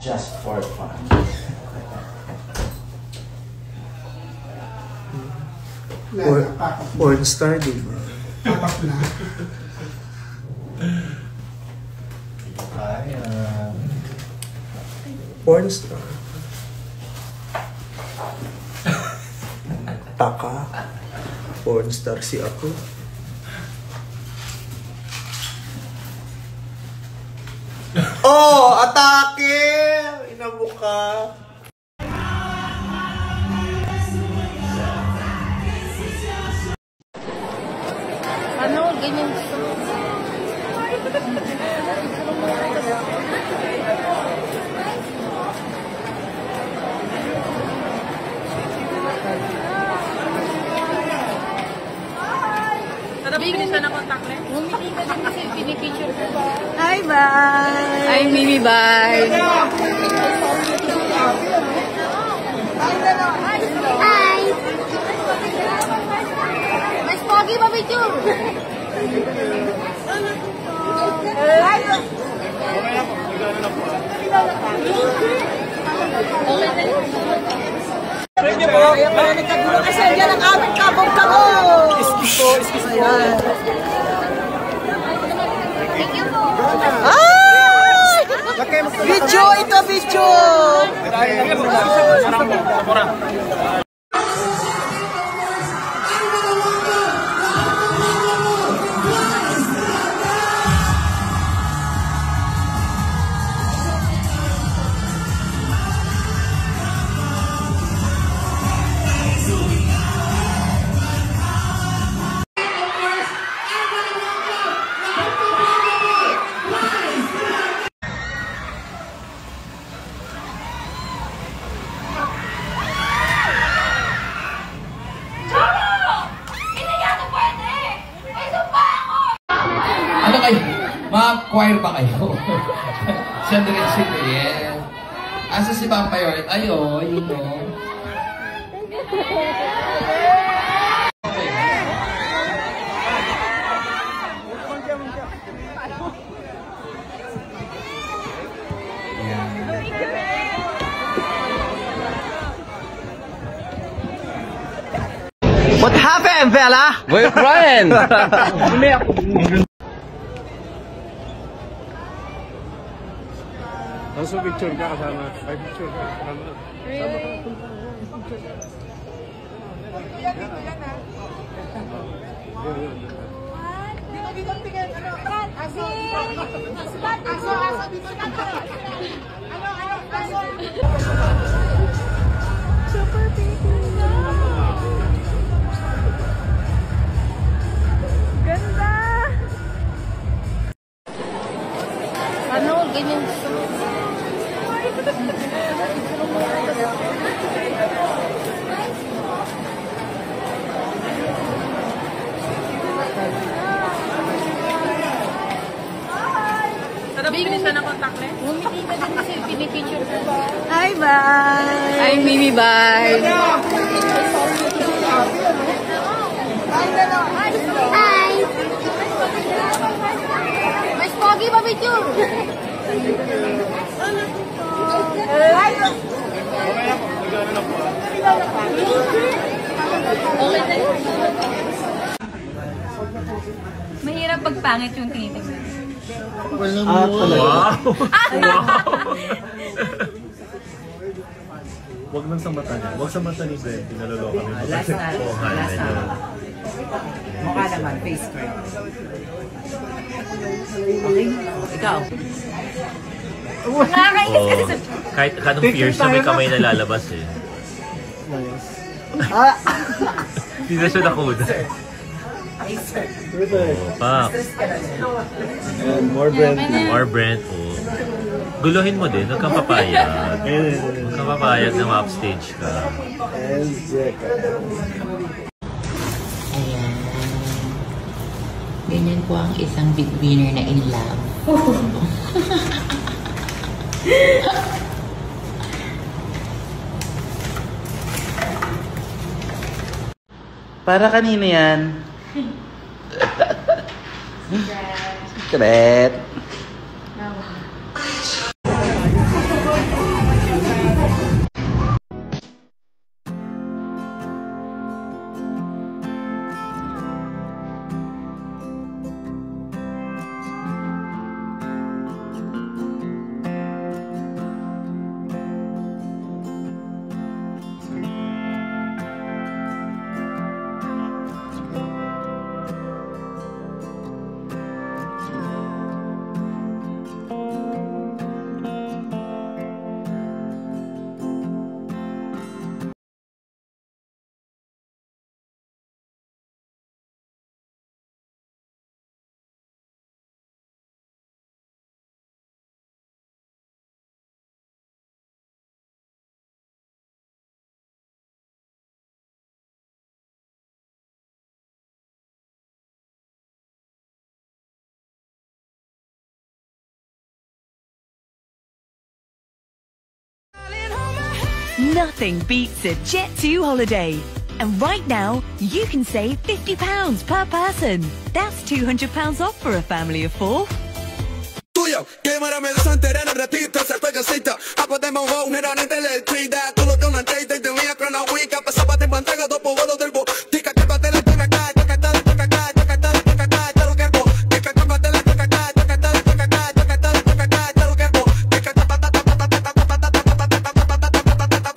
Just for fun. Porn star, di ba? Porn star. Taka. Porn star si ako. Oh! Atake! Inabuka. Ano? Ganyan gusto mo? Bigyan na contact lens. Hindi ka din kasi pinipicture ko ba? Hi, bye! Hi, Mimi, bye! Hi! Mas pogi pa picture! Thank you po. Nagkagulo kasi yan ang aming kabog-kabo. Excuse po, excuse po. Thank you po! Ay! Video ito, video! Ano kayo? Mga choir ba kayo? Siya diretso yan. Asa si Vampire? Ayo, yun o. What happened, Bella? We're crying! Also picture ka kasama. Ay, picture ka kasama. Really? Super pretty. Ganda. Ano? Ganyan gusto mo? Bigyan na contact lens. Hindi ka din kasi pinipicture ko ba? Hi, bye! Hi, Mimi, bye! Hi! Mas pogi pa picture! Mahirap pag pangit yung tinitignan. Wow! Wag lang sa mata niya. Wag sa mata ni Brent. Pinalolo kami. Last na. Last na. Mukha naman. Face cream. Okay? Ikaw. Nakakainis kasi sa... Kahit anong fierce na may kamay na lalabas eh. Nice. Hindi na siya nakuda. Oh, pak. And more Brent. Or Brent, oh. Guluhin mo din, huwag kang papayag. Huwag kang papayag na ma-upstage ka. And Jack. Ayan. Ganyan po ang isang big winner na in love. Para kanina yan. Secret. Nothing beats a Jet2 holiday. And right now, you can save £50 per person. That's £200 off for a family of 4. Tuyo, quémame la santera en el ratito, esa pegasita. Apodemos a un herano de electricidad. Tú lo que una trade de mía con la wicca. Pasaba de pantalla, dos pobolos del bo. Tica que bate la toca cae, toca cae, toca cae, toca cae, toca cae, te lo que bo. Tica que bate la toca cae, toca cae, toca cae, toca cae, toca cae, te lo que bo. Tica que bate la toca cae, toca cae, toca cae, toca cae, toca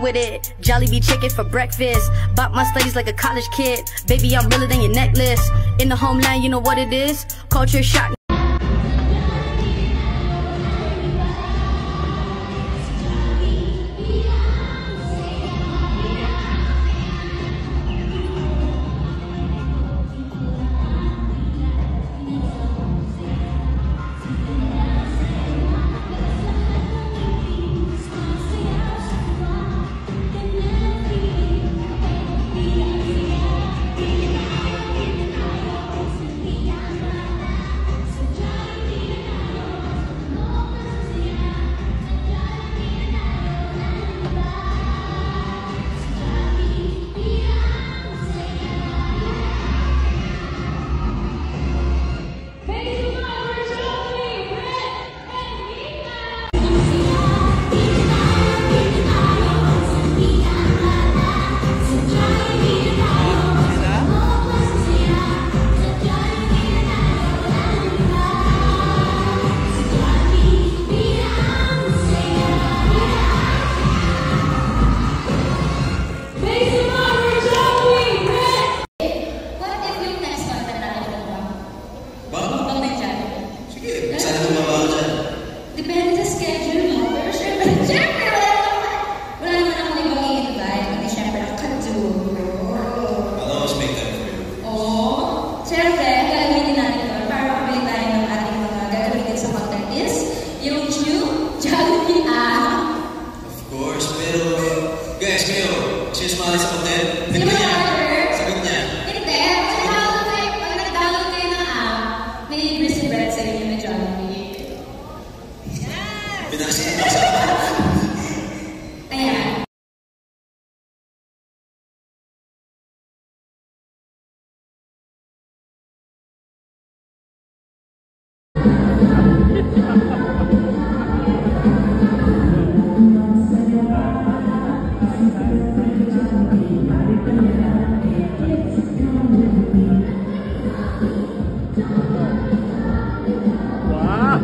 with it. Jollibee chicken for breakfast. Bought my studies like a college kid. Baby, I'm realer than your necklace. In the homeland, you know what it is. Culture shock. Wow!